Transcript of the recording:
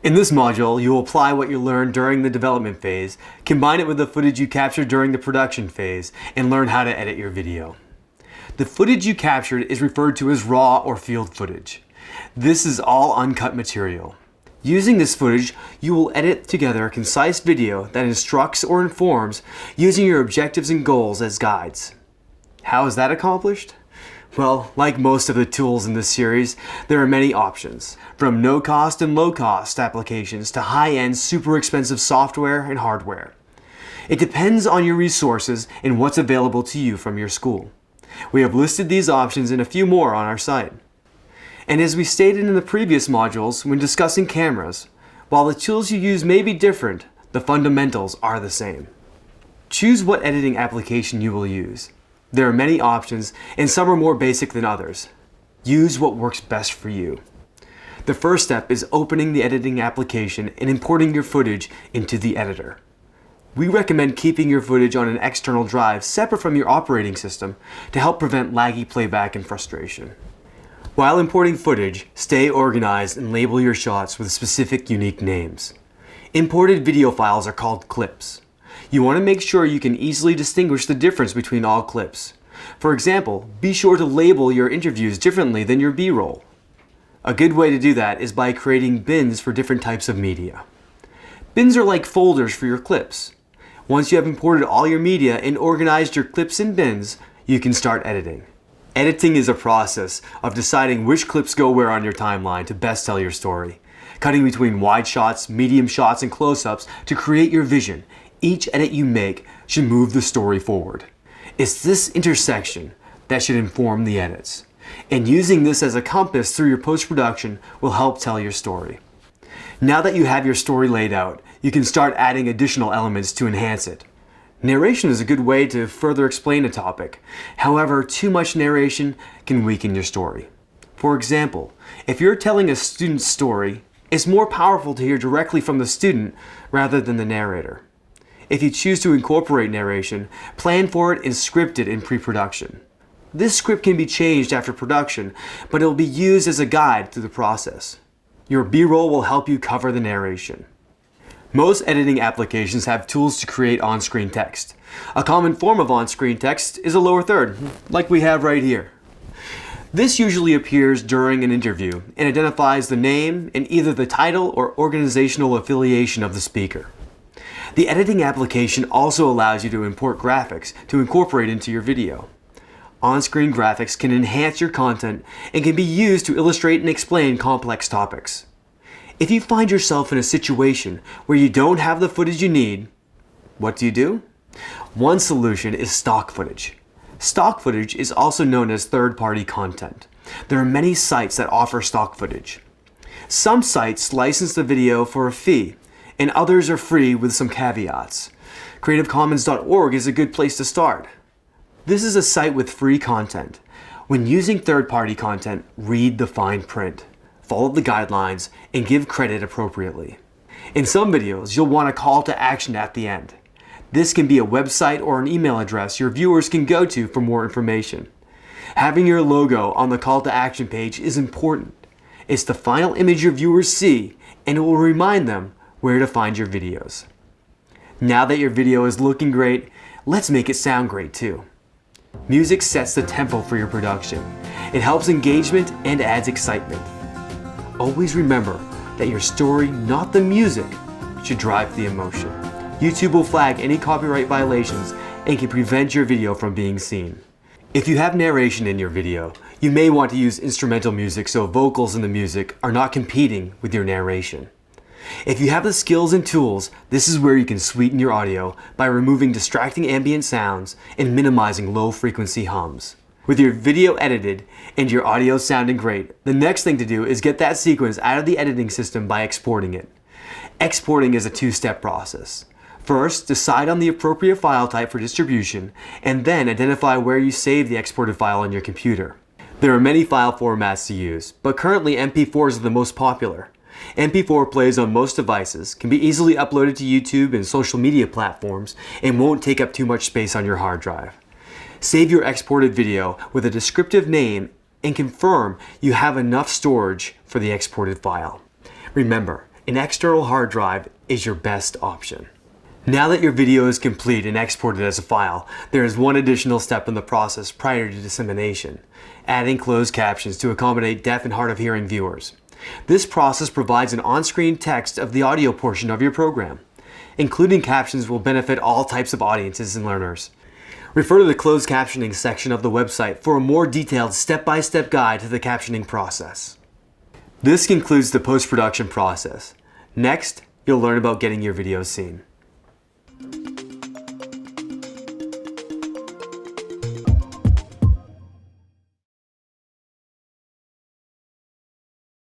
In this module, you will apply what you learned during the development phase, combine it with the footage you captured during the production phase, and learn how to edit your video. The footage you captured is referred to as raw or field footage. This is all uncut material. Using this footage, you will edit together a concise video that instructs or informs using your objectives and goals as guides. How is that accomplished? Well, like most of the tools in this series, there are many options, from no-cost and low-cost applications to high-end, super expensive software and hardware. It depends on your resources and what's available to you from your school. We have listed these options and a few more on our site. And as we stated in the previous modules when discussing cameras, while the tools you use may be different, the fundamentals are the same. Choose what editing application you will use. There are many options, and some are more basic than others. Use what works best for you. The first step is opening the editing application and importing your footage into the editor. We recommend keeping your footage on an external drive separate from your operating system to help prevent laggy playback and frustration. While importing footage, stay organized and label your shots with specific unique names. Imported video files are called clips. You want to make sure you can easily distinguish the difference between all clips. For example, be sure to label your interviews differently than your B-roll. A good way to do that is by creating bins for different types of media. Bins are like folders for your clips. Once you have imported all your media and organized your clips in bins, you can start editing. Editing is a process of deciding which clips go where on your timeline to best tell your story. Cutting between wide shots, medium shots, and close-ups to create your vision. Each edit you make should move the story forward. It's this intersection that should inform the edits. And using this as a compass through your post-production will help tell your story. Now that you have your story laid out, you can start adding additional elements to enhance it. Narration is a good way to further explain a topic. However, too much narration can weaken your story. For example, if you're telling a student's story, it's more powerful to hear directly from the student rather than the narrator. If you choose to incorporate narration, plan for it and script it in pre-production. This script can be changed after production, but it will be used as a guide through the process. Your B-roll will help you cover the narration. Most editing applications have tools to create on-screen text. A common form of on-screen text is a lower third, like we have right here. This usually appears during an interview and identifies the name and either the title or organizational affiliation of the speaker. The editing application also allows you to import graphics to incorporate into your video. On-screen graphics can enhance your content and can be used to illustrate and explain complex topics. If you find yourself in a situation where you don't have the footage you need, what do? One solution is stock footage. Stock footage is also known as third-party content. There are many sites that offer stock footage. Some sites license the video for a fee, and others are free with some caveats. CreativeCommons.org is a good place to start. This is a site with free content. When using third-party content, read the fine print, follow the guidelines, and give credit appropriately. In some videos, you'll want a call to action at the end. This can be a website or an email address your viewers can go to for more information. Having your logo on the call to action page is important. It's the final image your viewers see, and it will remind them where to find your videos. Now that your video is looking great, let's make it sound great too. Music sets the tempo for your production. It helps engagement and adds excitement. Always remember that your story, not the music, should drive the emotion. YouTube will flag any copyright violations and can prevent your video from being seen. If you have narration in your video, you may want to use instrumental music so vocals in the music are not competing with your narration. If you have the skills and tools, this is where you can sweeten your audio by removing distracting ambient sounds and minimizing low-frequency hums. With your video edited and your audio sounding great, the next thing to do is get that sequence out of the editing system by exporting it. Exporting is a two-step process. First, decide on the appropriate file type for distribution, and then identify where you save the exported file on your computer. There are many file formats to use, but currently MP4s are the most popular. MP4 plays on most devices, can be easily uploaded to YouTube and social media platforms, and won't take up too much space on your hard drive. Save your exported video with a descriptive name and confirm you have enough storage for the exported file. Remember, an external hard drive is your best option. Now that your video is complete and exported as a file, there is one additional step in the process prior to dissemination: adding closed captions to accommodate deaf and hard of hearing viewers. This process provides an on-screen text of the audio portion of your program. Including captions will benefit all types of audiences and learners. Refer to the closed captioning section of the website for a more detailed step-by-step guide to the captioning process. This concludes the post-production process. Next, you'll learn about getting your videos seen.